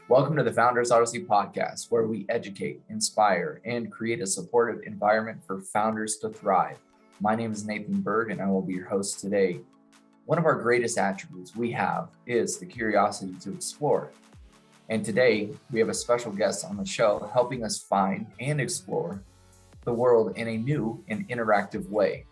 Welcome to the Founders Odyssey podcast, where we educate, inspire, and create a supportive environment for founders to thrive. My name is Nathan Byrd, and I will be your host today. One of our greatest attributes we have is the curiosity to explore. And today, we have a special guest on the show helping us find and explore the world in a new and interactive way.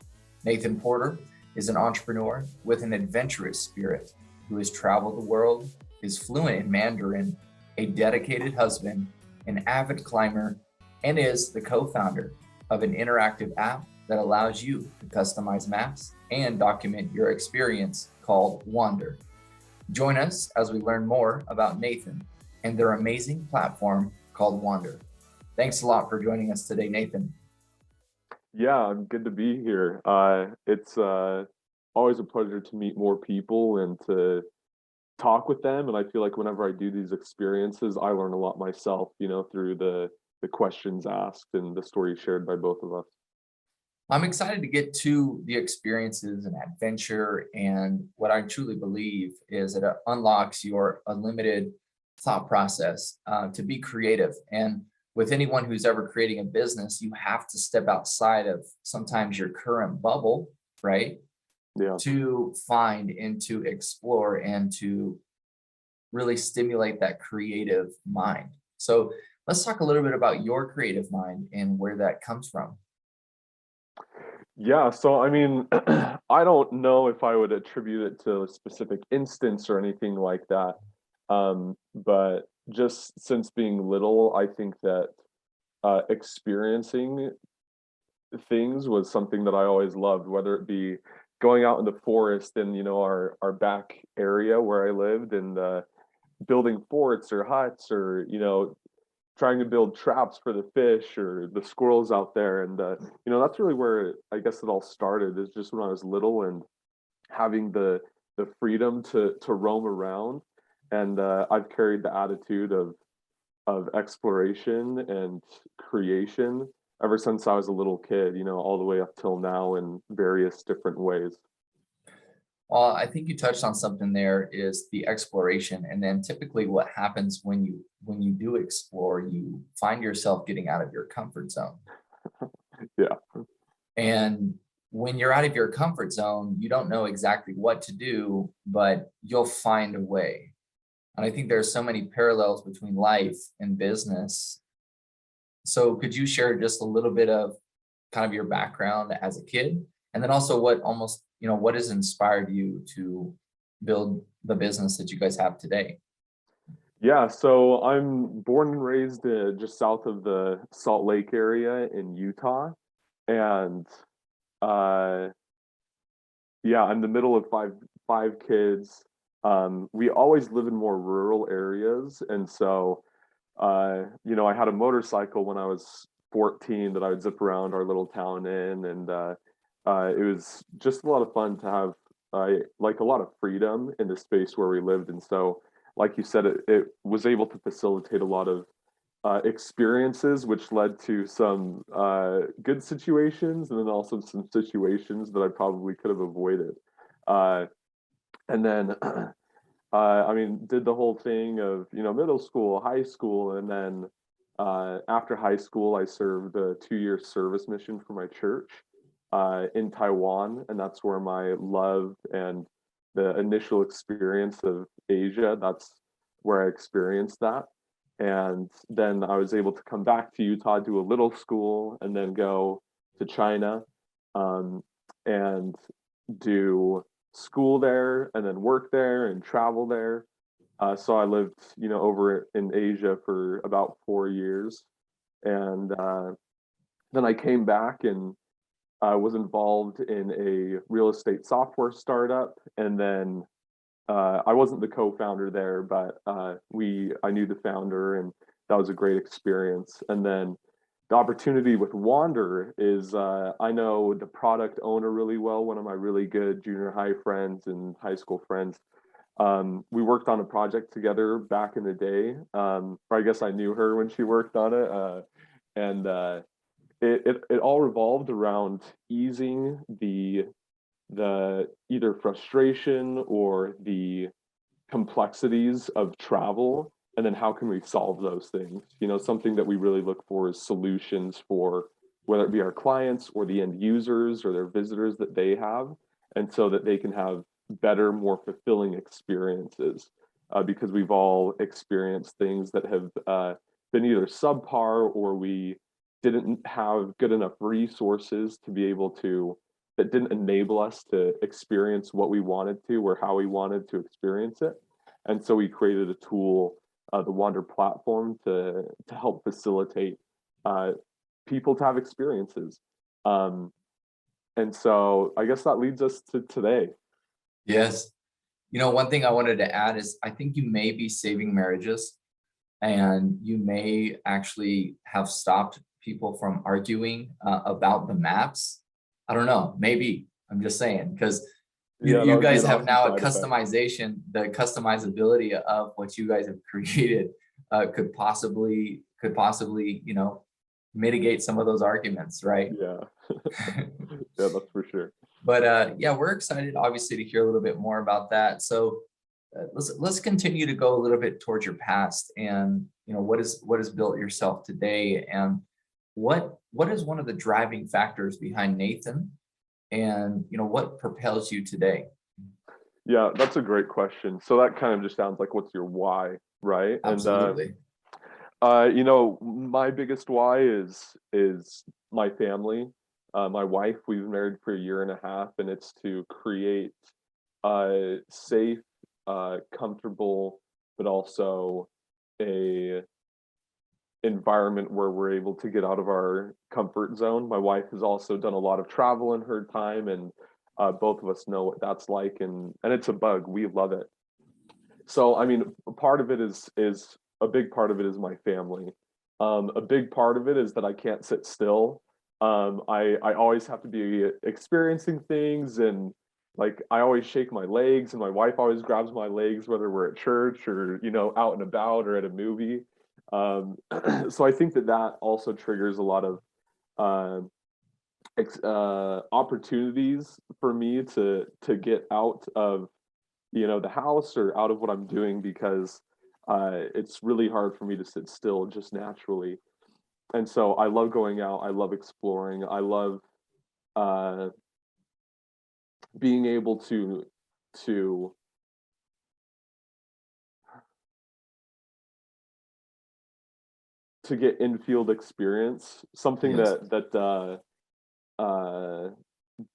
Nathan Porter is an entrepreneur with an adventurous spirit who has traveled the world, is fluent in Mandarin, a dedicated husband, an avid climber, and is the co-founder of an interactive app that allows you to customize maps and document your experience called Wander. Join us as we learn more about Nathan and their amazing platform called Wander. Thanks a lot for joining us today, Nathan. Yeah, I'm good to be here. It's always a pleasure to meet more people and to talk with them. And I feel like whenever I do these experiences, I learn a lot myself, through the questions asked and the stories shared by both of us. I'm excited to get to the experiences and adventure. And what I truly believe is that it unlocks your unlimited thought process to be creative. And with anyone who's ever creating a business, you have to step outside of sometimes your current bubble, right? Yeah. To find and to explore and to really stimulate that creative mind. So let's talk a little bit about your creative mind and where that comes from. Yeah, so I mean, I don't know if I would attribute it to a specific instance or anything like that. But just since being little, I think that experiencing things was something that I always loved, whether it be going out in the forest in, our back area where I lived and building forts or huts or, trying to build traps for the fish or the squirrels out there. And, that's really where I guess it all started, is just when I was little and having the freedom to roam around. And I've carried the attitude of exploration and creation ever since I was a little kid, all the way up till now in various different ways. Well, I think you touched on something there is the exploration. And then typically what happens when you do explore, you find yourself getting out of your comfort zone. Yeah. And when you're out of your comfort zone, you don't know exactly what to do, but you'll find a way. And I think there's so many parallels between life and business. So could you share just a little bit of kind of your background as a kid? And then also what has inspired you to build the business that you guys have today? Yeah, so I'm born and raised just south of the Salt Lake area in Utah. And uh, yeah, I'm the middle of five kids. We always live in more rural areas. And so, I had a motorcycle when I was 14 that I would zip around our little town in. And it was just a lot of fun to have like a lot of freedom in the space where we lived. And so, like you said, it was able to facilitate a lot of experiences, which led to some good situations and then also some situations that I probably could have avoided. Uh, and then, I mean, did the whole thing of, middle school, high school, and then after high school, I served a 2-year service mission for my church in Taiwan, and that's where my love and the initial experience of Asia, that's where I experienced that. And then I was able to come back to Utah, do a little school, and then go to China um, and do school there, and then work there and travel there. So I lived, over in Asia for about 4 years, and then I came back and I was involved in a real estate software startup, and then I wasn't the co-founder there, but I knew the founder, and that was a great experience. And then the opportunity with Wander is I know the product owner really well, one of my really good junior high friends and high school friends. We worked on a project together back in the day, or I guess I knew her when she worked on it, and it all revolved around easing the either frustration or the complexities of travel and then how can we solve those things? Something that we really look for is solutions for whether it be our clients or the end users or their visitors that they have, and so that they can have better, more fulfilling experiences, because we've all experienced things that have been either subpar, or we didn't have good enough resources to be able to, that didn't enable us to experience what we wanted to or how we wanted to experience it. And so we created a tool, the Wander platform, to help facilitate people to have experiences. And so I guess that leads us to today. Yes. One thing I wanted to add is I think you may be saving marriages, and you may actually have stopped people from arguing about the maps. I don't know, maybe. I'm just saying, because Yeah, that you would be guys an have awesome now a side effect. customization, the customizability of what you guys have created could possibly, mitigate some of those arguments, right? Yeah. Yeah, that's for sure. But yeah, we're excited, obviously, to hear a little bit more about that. So let's continue to go a little bit towards your past, and what has built yourself today, and what is one of the driving factors behind Nathan, and what propels you today? Yeah, that's a great question. So that kind of just sounds like, what's your why, right? Absolutely. My biggest why is my family. My wife, we've been married for a year and a half, and it's to create safe, comfortable, but also a environment where we're able to get out of our comfort zone. My wife has also done a lot of travel in her time, and both of us know what that's like, and it's a bug. We love it. So I mean, part of it is a big part of it is my family. A big part of it is that I can't sit still. I always have to be experiencing things, and like I always shake my legs, and my wife always grabs my legs, whether we're at church or out and about or at a movie. So I think that also triggers a lot of opportunities for me to get out of the house or out of what I'm doing, because it's really hard for me to sit still just naturally. And so I love going out. I love exploring. I love uh, being able to get in-field experience. Something Yes. that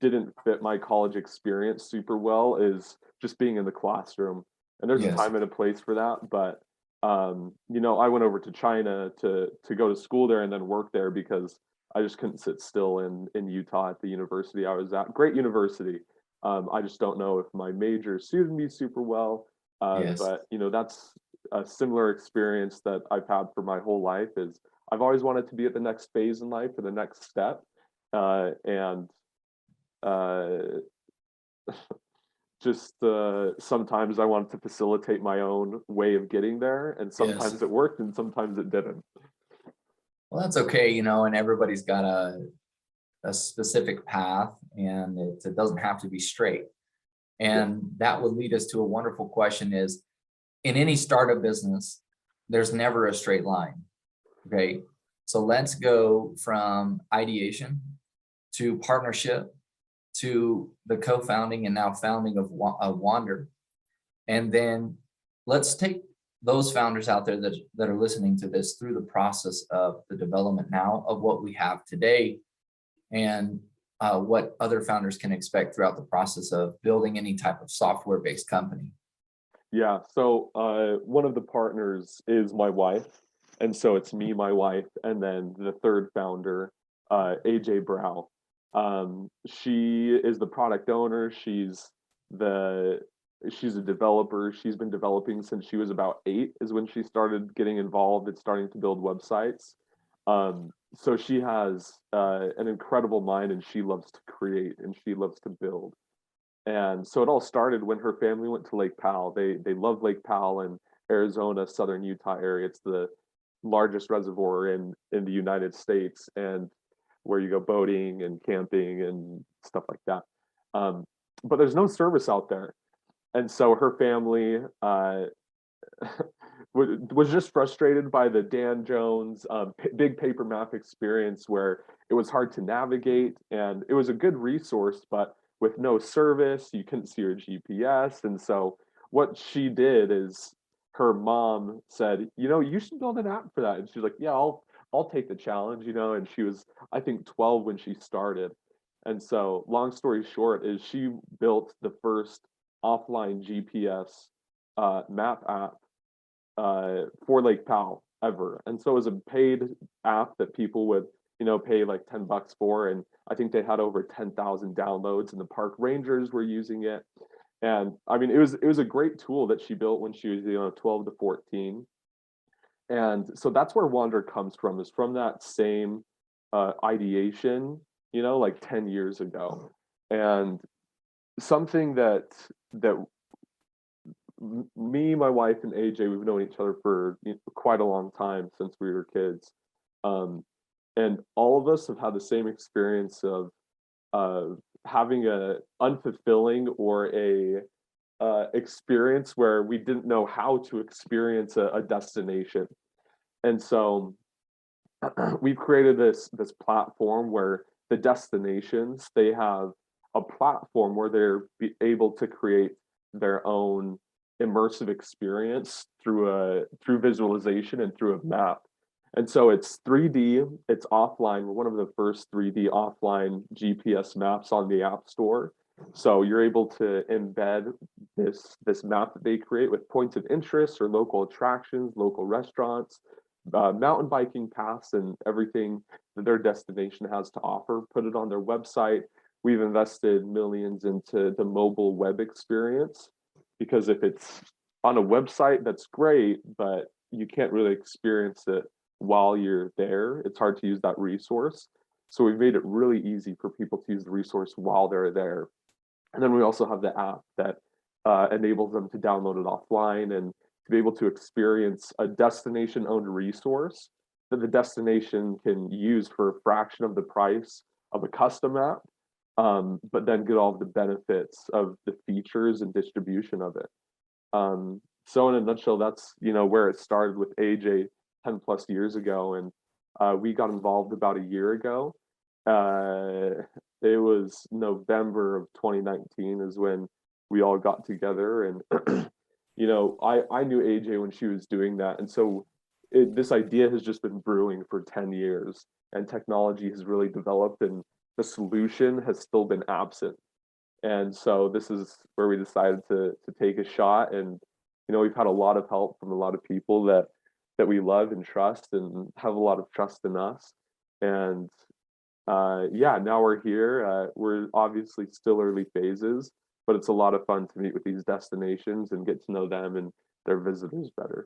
didn't fit my college experience super well is just being in the classroom. And there's a Yes. time and a place for that, but I went over to China to go to school there and then work there, because I just couldn't sit still in Utah at the university I was at. Great university. I just don't know if my major suited me super well. Yes. But that's a similar experience that I've had for my whole life. Is I've always wanted to be at the next phase in life, or the next step, and just sometimes I wanted to facilitate my own way of getting there, and Yes. sometimes it worked and sometimes it didn't. Well, that's okay, and everybody's got a specific path, and it doesn't have to be straight. Yeah. And that would lead us to a wonderful question: is in any startup business, there's never a straight line. Okay. So let's go from ideation to partnership to the co-founding and now founding of Wander. And then let's take those founders out there that are listening to this through the process of the development now of what we have today, and what other founders can expect throughout the process of building any type of software-based company. Yeah. So one of the partners is my wife. And so it's me, my wife, and then the third founder, AJ Brow. She is the product owner. She's a developer. She's been developing since she was about 8 is when she started getting involved in starting to build websites. So she has an incredible mind, and she loves to create and she loves to build. And so it all started when her family went to Lake Powell. They love Lake Powell in Arizona, southern Utah area. It's the largest reservoir in the United States, and where you go boating and camping and stuff like that. But there's no service out there. And so her family was just frustrated by the Dan Jones big paper map experience where it was hard to navigate, and it was a good resource, but with no service, you couldn't see your GPS. And so what she did is her mom said, you should build an app for that. And she's like, yeah, I'll take the challenge, and she was, I think, 12 when she started. And so long story short is she built the first offline GPS map app for Lake Powell ever. And so it was a paid app that people would, pay like $10 for. And I think they had over 10,000 downloads, and the park rangers were using it. And I mean, it was a great tool that she built when she was, 12 to 14. And so that's where Wander comes from, is from that same ideation, like 10 years ago. And something that me, my wife, and AJ, we've known each other for quite a long time, since we were kids. And all of us have had the same experience of having a unfulfilling or a experience where we didn't know how to experience a destination. And so we've created this platform where the destinations, they have a platform where they're able to create their own immersive experience through visualization and through a map. And so it's 3D, it's offline. We're one of the first 3D offline GPS maps on the App Store. So you're able to embed this map that they create with points of interest or local attractions, local restaurants, mountain biking paths, and everything that their destination has to offer, put it on their website. We've invested millions into the mobile web experience, because if it's on a website, that's great, but you can't really experience it while you're there. It's hard to use that resource. So we've made it really easy for people to use the resource while they're there. And then we also have the app that enables them to download it offline and to be able to experience a destination-owned resource that the destination can use for a fraction of the price of a custom app, but then get all of the benefits of the features and distribution of it. So in a nutshell, that's where it started with AJ 10 plus years ago, and we got involved about a year ago. It was November of 2019 is when we all got together, and I knew AJ when she was doing that, and so this idea has just been brewing for 10 years, and technology has really developed, and the solution has still been absent. And so this is where we decided to take a shot, and we've had a lot of help from a lot of people that we love and trust and have a lot of trust in us. And yeah, now we're here. We're obviously still early phases, but it's a lot of fun to meet with these destinations and get to know them and their visitors better.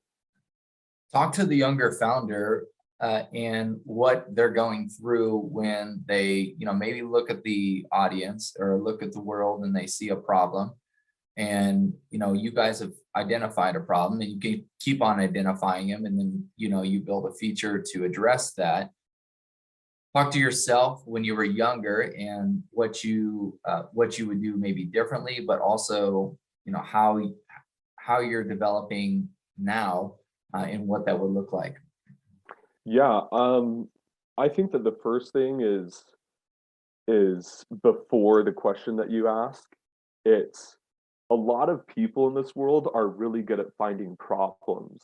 Talk to the younger founder and what they're going through when they, maybe look at the audience or look at the world and they see a problem. And, you guys have identified a problem, and you can keep on identifying them. And then, you build a feature to address that. Talk to yourself when you were younger and what you would do maybe differently, but also, how you're developing now and what that would look like. Yeah, I think that the first thing is before the question that you ask. It's a lot of people in this world are really good at finding problems.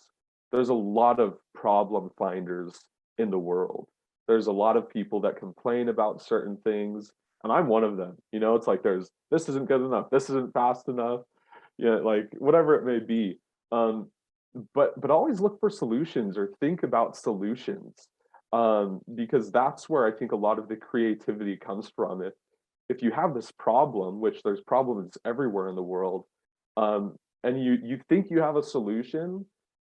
There's a lot of problem finders in the world. There's a lot of people that complain about certain things, and I'm one of them. It's like this isn't good enough, this isn't fast enough, like whatever it may be. But always look for solutions or think about solutions, because that's where I think a lot of the creativity comes from. If you have this problem, which there's problems everywhere in the world, and you think you have a solution,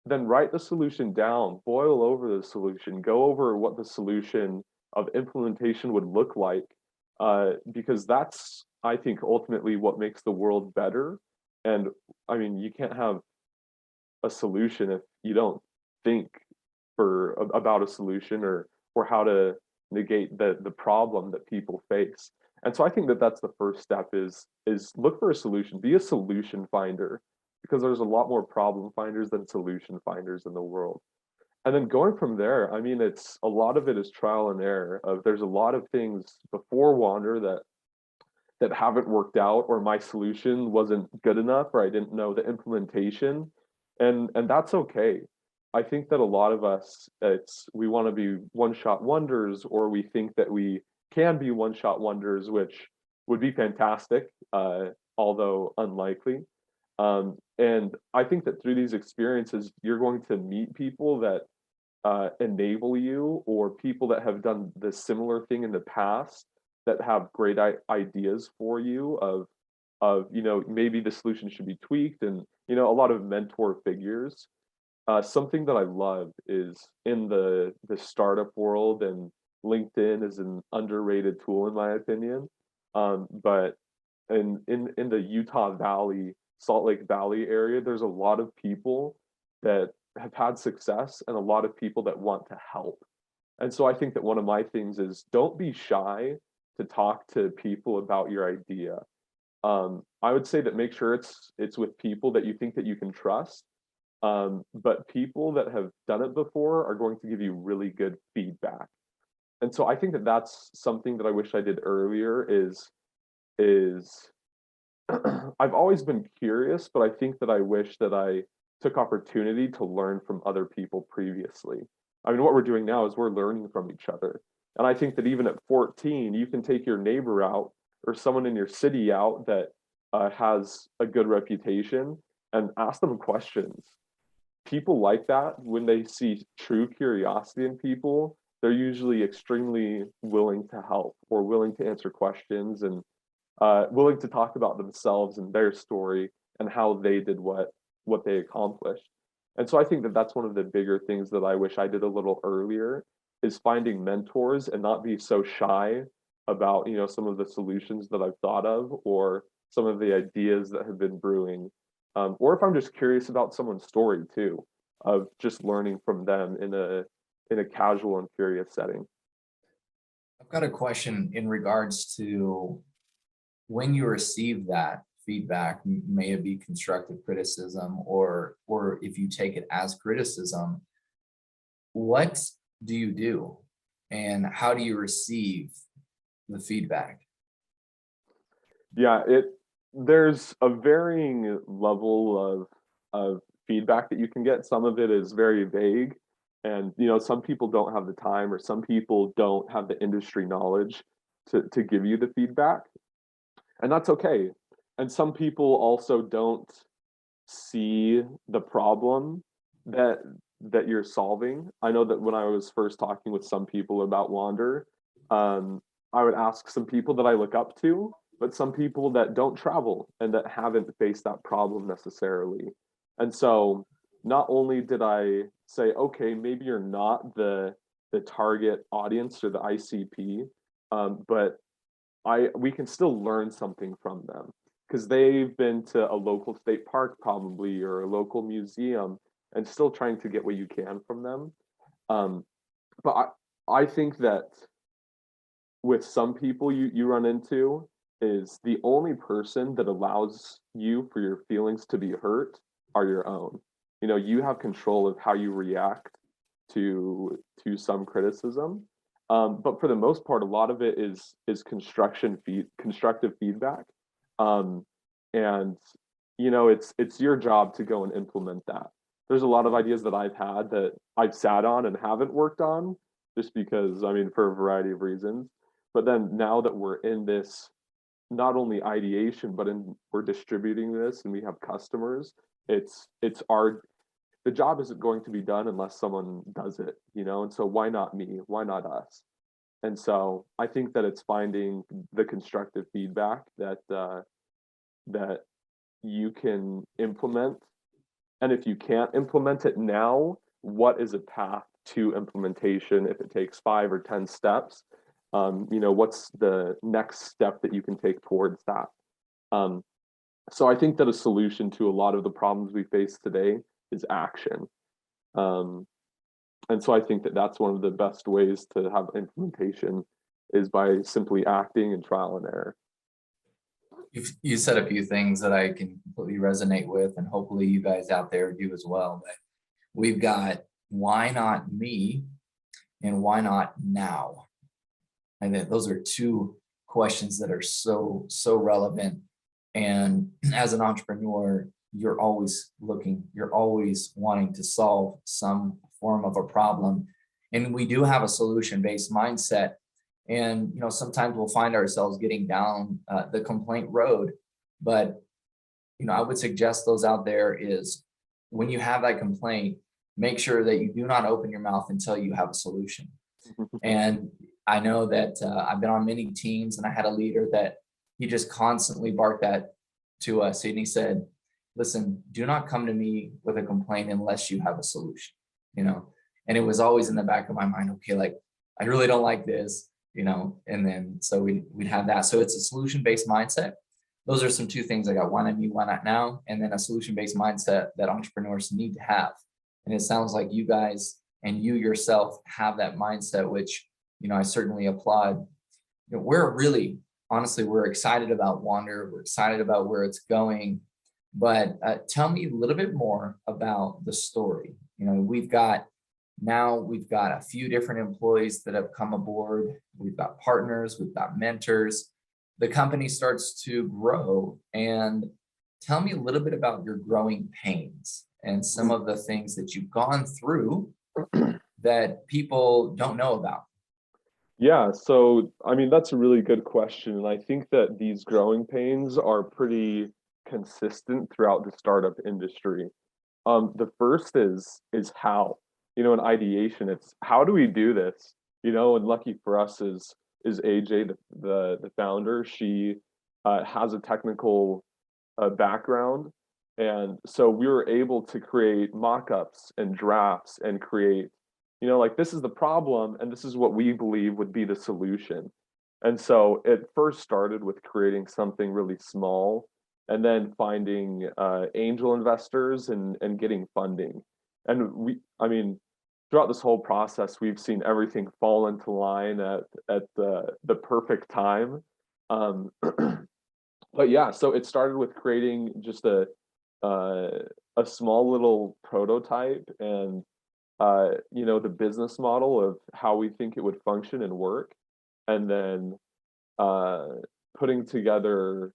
then write the solution down, boil over the solution, go over what the solution of implementation would look like, because that's, I think, ultimately what makes the world better. And I mean, you can't have a solution if you don't think about a solution or how to negate the problem that people face. And so I think that that's the first step is look for a solution, be a solution finder, because there's a lot more problem finders than solution finders in the world. And then going from there, I mean, it's a lot of it is trial and error. Of there's a lot of things before Wander that haven't worked out, or my solution wasn't good enough, or I didn't know the implementation, and that's okay. I think that a lot of us, we want to be one-shot wonders, or we think that we can be one-shot wonders, which would be fantastic, although unlikely. And I think that through these experiences, you're going to meet people that enable you, or people that have done the similar thing in the past that have great ideas for you of maybe the solution should be tweaked, and a lot of mentor figures. Something that I love is in the startup world, and LinkedIn is an underrated tool in my opinion. But in the Utah Valley, Salt Lake Valley area, there's a lot of people that have had success, and a lot of people that want to help. And so I think that one of my things is, don't be shy to talk to people about your idea. I would say that make sure it's with people that you think that you can trust. But people that have done it before are going to give you really good feedback. And so I think that that's something that I wish I did earlier is I've always been curious, but I think that I wish that I took opportunity to learn from other people previously. I mean, what we're doing now is we're learning from each other. And I think that even at 14, you can take your neighbor out, or someone in your city out that has a good reputation, and ask them questions. People like that, when they see true curiosity in people, they're usually extremely willing to help, or willing to answer questions, and willing to talk about themselves and their story and how they did what they accomplished. And so I think that that's one of the bigger things that I wish I did a little earlier, is finding mentors and not be so shy about some of the solutions that I've thought of, or some of the ideas that have been brewing, or if I'm just curious about someone's story too, of just learning from them in a casual and curious setting. I've got a question in regards to when you receive that feedback, may it be constructive criticism, or if you take it as criticism, what do you do, and how do you receive the feedback? Yeah, there's a varying level of feedback that you can get. Some of it is very vague, and some people don't have the time, or some people don't have the industry knowledge to give you the feedback, and that's okay. And some people also don't see the problem that you're solving. I know that when I was first talking with some people about Wander, I would ask some people that I look up to, but some people that don't travel and that haven't faced that problem necessarily. And so not only did I say, okay, maybe you're not the target audience or the ICP, but we can still learn something from them, because they've been to a local state park probably, or a local museum, and still trying to get what you can from them. But I think that with some people you run into, is the only person that allows you for your feelings to be hurt are your own. You have control of how you react to some criticism. But for the most part, a lot of it is constructive feedback. And it's your job to go and implement that. There's a lot of ideas that I've had that I've sat on and haven't worked on, just because, I mean, for a variety of reasons. But then now that we're in this, not only ideation, but we're distributing this and we have customers, the job isn't going to be done unless someone does it, and so why not me? Why not us? And so I think that it's finding the constructive feedback that you can implement. And if you can't implement it now, what is a path to implementation? If it takes 5 or 10 steps, what's the next step that you can take towards that? So I think that a solution to a lot of the problems we face today is action. And so I think that that's one of the best ways to have implementation, is by simply acting and trial and error. You said a few things that I can completely resonate with, and hopefully you guys out there do as well. But we've got why not me and why not now? And then those are two questions that are so relevant. And as an entrepreneur, you're always looking, you're always wanting to solve some form of a problem. And we do have a solution-based mindset. And sometimes we'll find ourselves getting down the complaint road. But I would suggest those out there is when you have that complaint, make sure that you do not open your mouth until you have a solution. And I know that I've been on many teams, and I had a leader that he just constantly barked that to us. And he said, listen, do not come to me with a complaint unless you have a solution, and it was always in the back of my mind, okay, like I really don't like this, and then so we'd have that. So it's a solution-based mindset. Those are some two things I got: why not me, why not now? And then a solution-based mindset that entrepreneurs need to have. And it sounds like you guys and you yourself have that mindset, which, I certainly applaud. We're really, honestly, we're excited about Wander. We're excited about where it's going. But tell me a little bit more about the story. We've got a few different employees that have come aboard. We've got partners, we've got mentors. The company starts to grow. And tell me a little bit about your growing pains and some of the things that you've gone through that people don't know about. Yeah, so I mean, that's a really good question. And I think that these growing pains are pretty consistent throughout the startup industry. The first is how, in ideation, it's how do we do this? And lucky for us is AJ, the founder. She has a technical background. And so we were able to create mock-ups and drafts and create, like, this is the problem and this is what we believe would be the solution. And so it first started with creating something really small and then finding angel investors and getting funding. And throughout this whole process, we've seen everything fall into line at the perfect time. But yeah, so it started with creating just a small little prototype and the business model of how we think it would function and work, and then putting together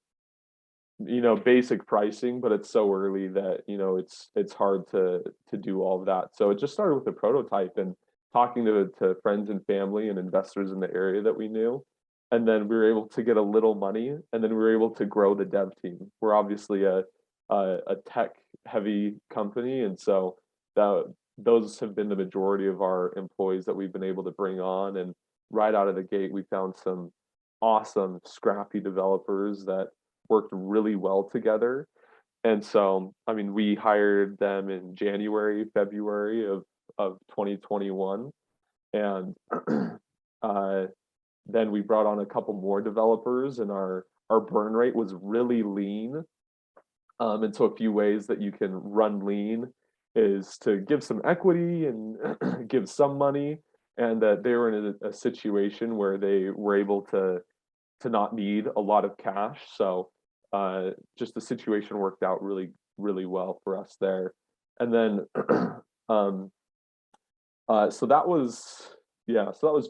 basic pricing. But it's so early that it's hard to do all of that. So it just started with a prototype and talking to friends and family and investors in the area that we knew. And then we were able to get a little money, and then we were able to grow the dev team. We're obviously a tech heavy company, and so those have been the majority of our employees that we've been able to bring on. And right out of the gate, we found some awesome, scrappy developers that worked really well together. And so, we hired them in January, February of 2021. And then we brought on a couple more developers, and our burn rate was really lean. And so a few ways that you can run lean is to give some equity and give some money, and that they were in a situation where they were able to not need a lot of cash. So just the situation worked out really, really well for us there. And then so that was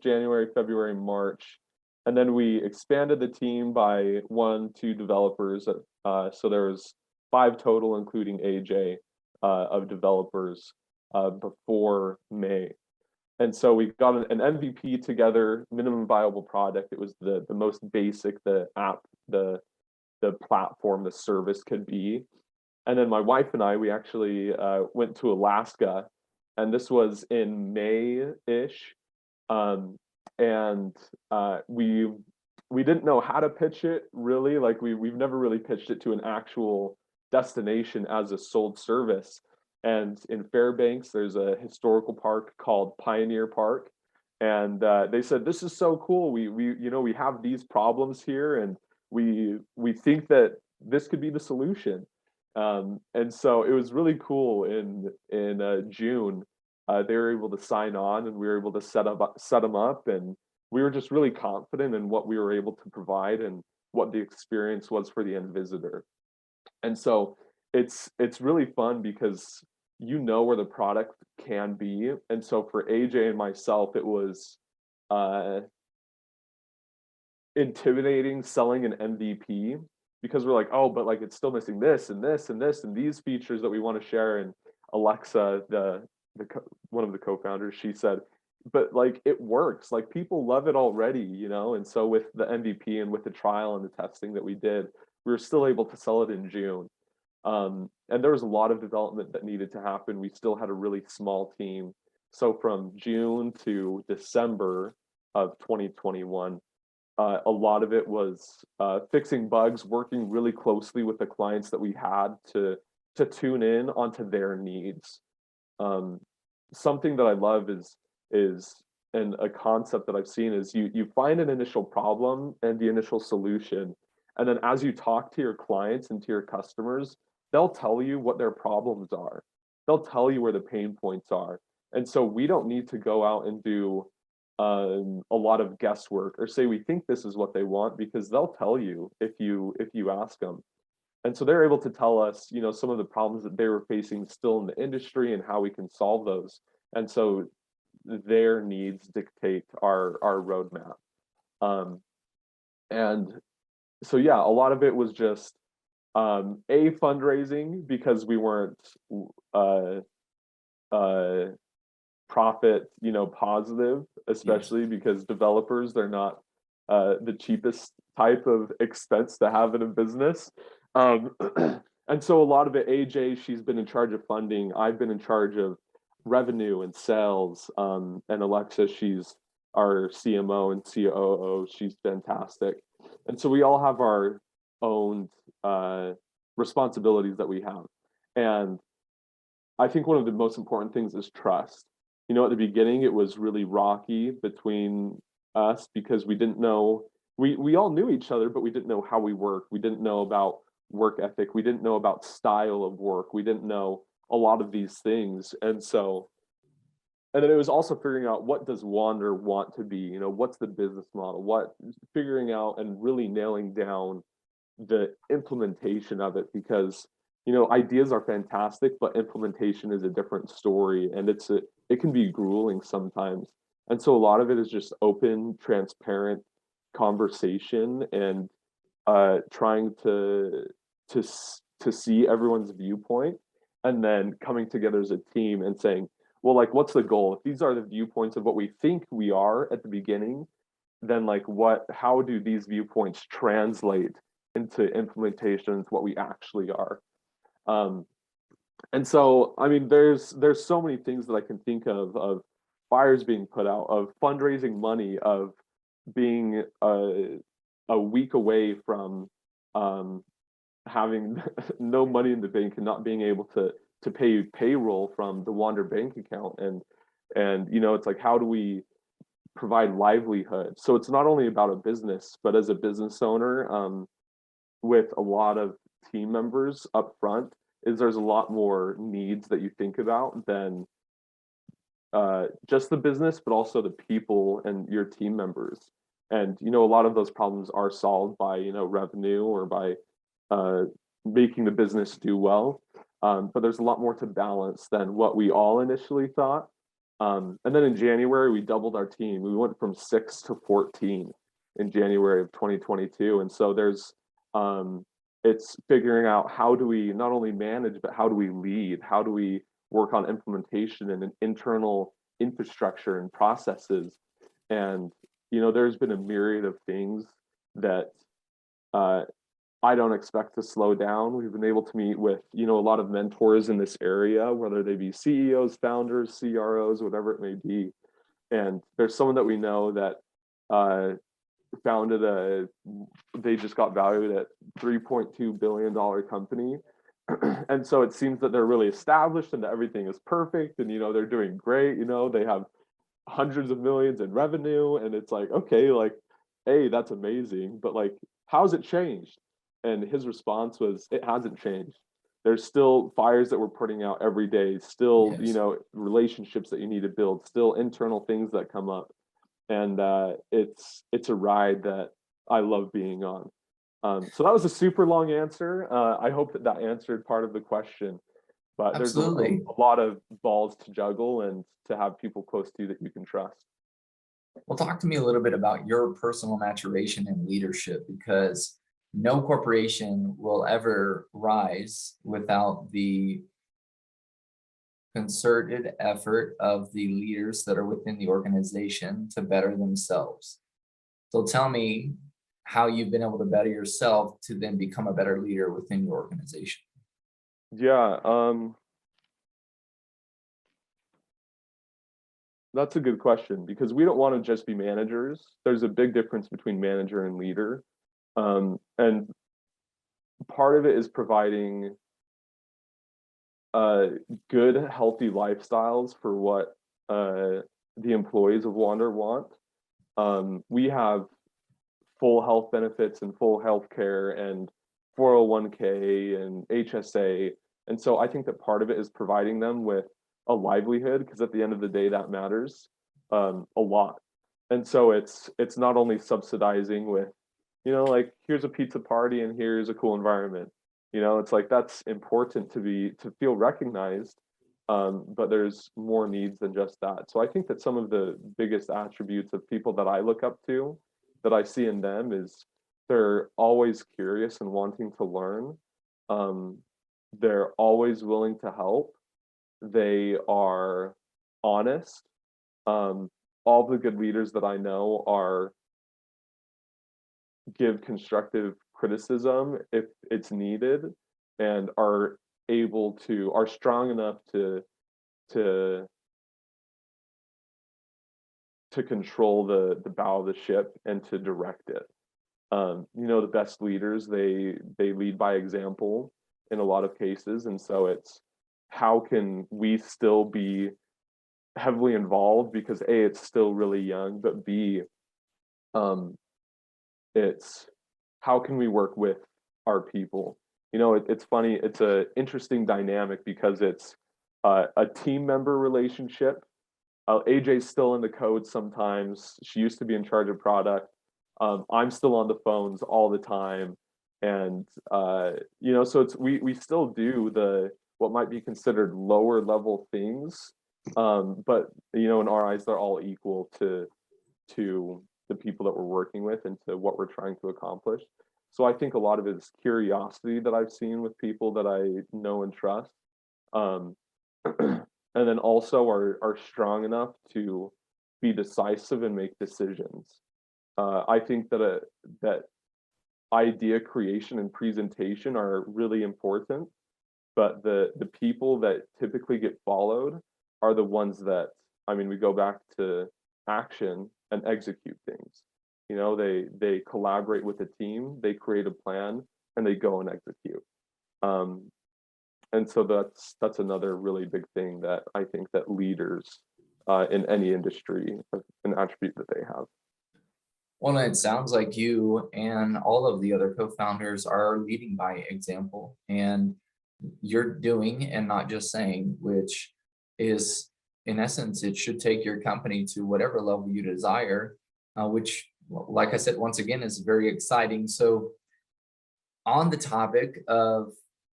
January, February, March. And then we expanded the team by 2 developers. So there was 5 total, including AJ, of developers before May. And so we got an MVP together, minimum viable product. It was the most basic the app, the platform, the service could be. And then my wife and I, we actually went to Alaska, and this was in May-ish. And we didn't know how to pitch it really. Like we've never really pitched it to an actual destination as a sold service. And in Fairbanks, there's a historical park called Pioneer Park, and they said, this is so cool. We have these problems here, and we think that this could be the solution. And so it was really cool. In June, they were able to sign on, and we were able to set them up, and we were just really confident in what we were able to provide. And what the experience was for the end visitor. And so it's really fun because you know where the product can be. And so for AJ and myself, it was uh intimidating selling an MVP because we're like, oh, but like it's still missing this and this and this and these features that we want to share. And Alexa, one of the co-founders, she said, but like it works, like people love it already, you know. And so with the MVP and with the trial and the testing that we did, we were still able to sell it in June. And there was a lot of development that needed to happen. We still had a really small team. So from June to December of 2021, a lot of it was fixing bugs, working really closely with the clients that we had to tune in onto their needs. Um, Something that I love is and a concept that I've seen is you find an initial problem and the initial solution, and then as you talk to your clients and to your customers, they'll tell you what their problems are. They'll tell you where the pain points are, and so we don't need to go out and do a lot of guesswork or say we think this is what they want, because they'll tell you if you ask them. And so they're able to tell us, you know, some of the problems that they were facing still in the industry and how we can solve those. And so their needs dictate our roadmap. And so yeah, a lot of it was just a fundraising, because we weren't uh uh profit, you know, positive, Yes. especially because developers, they're not the cheapest type of expense to have in a business. Um, and so a lot of it, AJ, she's been in charge of funding. I've been in charge of revenue and sales. And Alexa, she's our CMO and COO. She's fantastic. And so we all have our own uh, responsibilities that we have. And I think one of the most important things is trust. You know, at the beginning, it was really rocky between us because we didn't know, we all knew each other, but we didn't know how we work. We didn't know about work ethic. We didn't know about style of work. We didn't know a lot of these things. And then it was also figuring out, what does Wander want to be? You know, what's the business model? What, figuring out and really nailing down the implementation of it, because you know, ideas are fantastic, but implementation is a different story, and it can be grueling sometimes. And so a lot of it is just open, transparent conversation, and trying to see everyone's viewpoint, and then coming together as a team and saying, well, like, what's the goal? If these are the viewpoints of what we think we are at the beginning, then like how do these viewpoints translate into implementations, what we actually are? um and so I mean, there's so many things that I can think of fires being put out, of fundraising money, of being a week away from um having no money in the bank and not being able to pay payroll from the Wander bank account. And you know, it's like, how do we provide livelihood? So it's not only about a business, but as a business owner, with a lot of team members up front, is there's a lot more needs that you think about than just the business, but also the people and your team members. And you know, a lot of those problems are solved by, you know, revenue or by uh, making the business do well. But there's a lot more to balance than what we all initially thought. And then in January, we doubled our team. We went from 6 to 14 in January of 2022. And so um, it's figuring out, how do we not only manage, but how do we lead? How do we work on implementation and an internal infrastructure and processes? And, you know, there's been a myriad of things that uh, I don't expect to slow down. We've been able to meet with, you know, a lot of mentors in this area, whether they be CEOs, founders, CROs, whatever it may be. And there's someone that we know that uh, founded they just got valued at $3.2 billion company. And so it seems that they're really established and that everything is perfect, and, you know, they're doing great. You know, they have hundreds of millions in revenue, and it's like, okay, like, hey, that's amazing, but like, how's it changed? And his response was, it hasn't changed. There's still fires that we're putting out every day, still, you Yes. know, relationships that you need to build, still internal things that come up. And it's a ride that I love being on. So that was a super long answer. I hope that answered part of the question, but there's Absolutely. a lot of balls to juggle and to have people close to you that you can trust. Well, talk to me a little bit about your personal maturation and leadership, because no corporation will ever rise without the concerted effort of the leaders that are within the organization to better themselves. So tell me how you've been able to better yourself to then become a better leader within your organization. Yeah, that's a good question because we don't want to just be managers. There's a big difference between manager and leader. And part of it is providing uh, good, healthy lifestyles for what the employees of Wander want. We have full health benefits and full health care and 401k and HSA. And so I think that part of it is providing them with a livelihood because at the end of the day, that matters a lot. And so it's not only subsidizing with, like here's a pizza party and here's a cool environment. It's like that's important to feel recognized, but there's more needs than just that. So I think that some of the biggest attributes of people that I look up to, that I see in them, is they're always curious and wanting to learn. Um, they're always willing to help. They are honest. All the good leaders that I know are give constructive criticism if it's needed and are strong enough to control the bow of the ship and to direct it. The best leaders, they lead by example in a lot of cases, and so it's how can we still be heavily involved because A, it's still really young, but B, it's how can we work with our people. It's funny, it's a interesting dynamic because it's a team member relationship. AJ's still in the code sometimes. She used to be in charge of product. I'm still on the phones all the time. And so it's we still do the what might be considered lower level things. But in our eyes, they're all equal to the people that we're working with and to what we're trying to accomplish. So I think a lot of it is curiosity that I've seen with people that I know and trust. Um, and then also are strong enough to be decisive and make decisions. I think that idea creation and presentation are really important, but the people that typically get followed are the ones that, I mean, we go back to action and execute things. They collaborate with a team, they create a plan, and they go and execute. And so that's another really big thing that I think that leaders in any industry, an attribute that they have. Well, it sounds like you and all of the other co-founders are leading by example, and you're doing and not just saying, which is, in essence, it should take your company to whatever level you desire, which, like I said, once again, is very exciting. So, on the topic of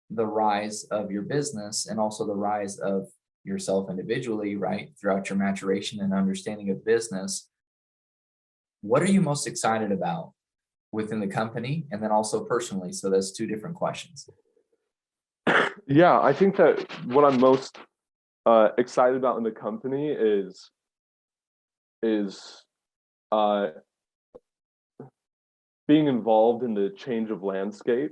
the rise of your business and also the rise of yourself individually, right, throughout your maturation and understanding of business, what are you most excited about within the company and then also personally? So that's two different questions. Yeah, I think that what I'm most excited about in the company is uh, being involved in the change of landscape.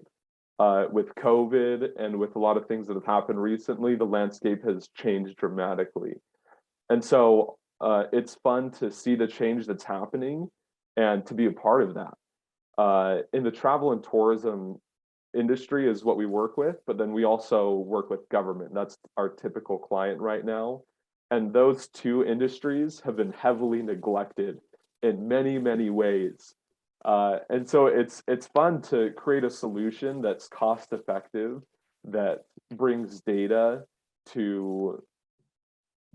With COVID and with a lot of things that have happened recently, the landscape has changed dramatically. And so it's fun to see the change that's happening and to be a part of that. In the travel and tourism industry is what we work with, but then we also work with government. That's our typical client right now. And those two industries have been heavily neglected in many, many ways. And so it's fun to create a solution that's cost effective, that brings data to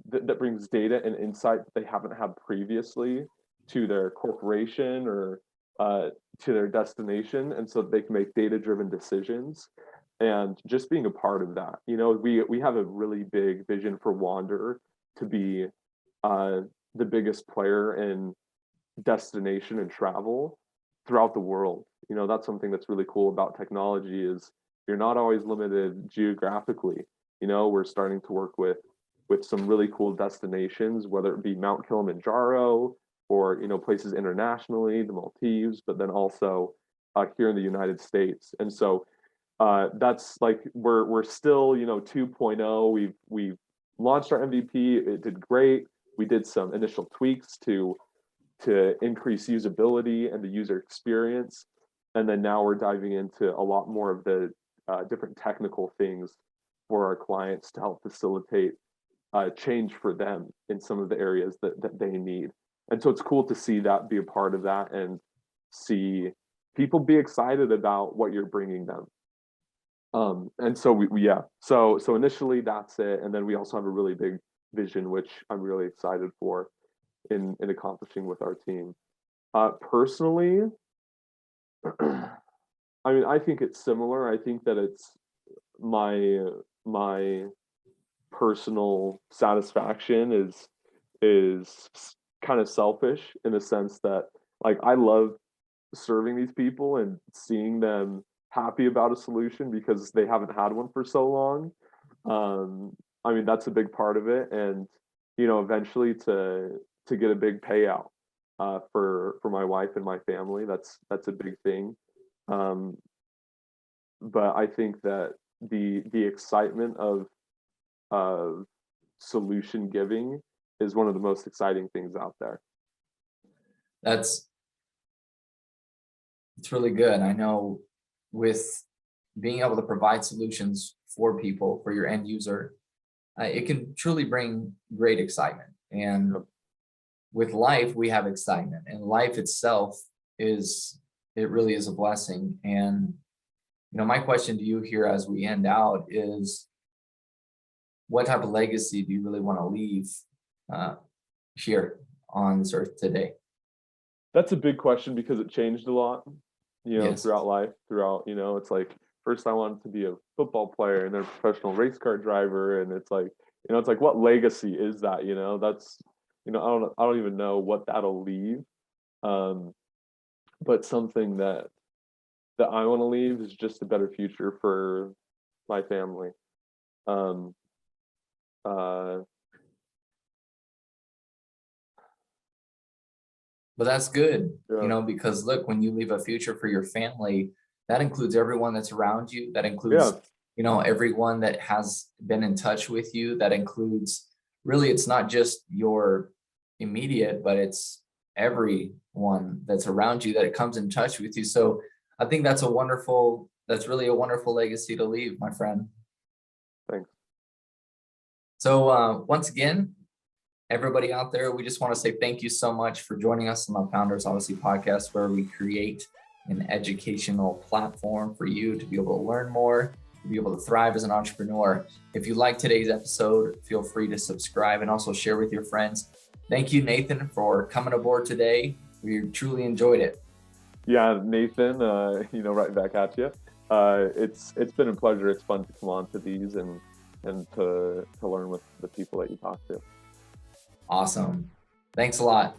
that brings data and insight that they haven't had previously to their corporation or to their destination, and so they can make data-driven decisions. And just being a part of that, we have a really big vision for Wander to be the biggest player in destination and travel throughout the world. That's something that's really cool about technology is you're not always limited geographically. We're starting to work with some really cool destinations, whether it be Mount Kilimanjaro or places internationally, the Maldives, but then also here in the United States. And so that's like we're still 2.0. We've launched our MVP. It did great. We did some initial tweaks to increase usability and the user experience, and then now we're diving into a lot more of the different technical things for our clients to help facilitate change for them in some of the areas that they need. And so it's cool to see that, be a part of that, and see people be excited about what you're bringing them. And so so initially that's it, and then we also have a really big vision, which I'm really excited for in accomplishing with our team. Personally, I mean, I think it's similar. I think that it's my personal satisfaction is kind of selfish in the sense that, like, I love serving these people and seeing them happy about a solution because they haven't had one for so long. I mean, that's a big part of it, and eventually to get a big payout for my wife and my family, that's a big thing. But I think that the excitement of solution giving is one of the most exciting things out there. It's really good. I know with being able to provide solutions for people, for your end user, it can truly bring great excitement. And with life, we have excitement, and life itself really is a blessing. And my question to you here as we end out is, what type of legacy do you really want to leave here on this earth today? That's a big question because it changed a lot, Yes. throughout life. It's like, first I wanted to be a football player and then a professional race car driver, and it's like, what legacy is that? That's, I don't even know what that'll leave. But something that I want to leave is just a better future for my family. But that's good, Yeah. because look, when you leave a future for your family, that includes everyone that's around you. That includes, everyone that has been in touch with you. That includes, really, it's not just your immediate, but it's everyone that's around you that comes in touch with you. So I think that's really a wonderful legacy to leave, my friend. Thanks. So once again, everybody out there, we just want to say thank you so much for joining us on the Founders Odyssey podcast, where we create an educational platform for you to be able to learn more, to be able to thrive as an entrepreneur. If you like today's episode, feel free to subscribe and also share with your friends. Thank you, Nathan, for coming aboard today. We truly enjoyed it. Yeah, Nathan, right back at you. It's been a pleasure. It's fun to come on to these and to learn with the people that you talk to. Awesome. Thanks a lot.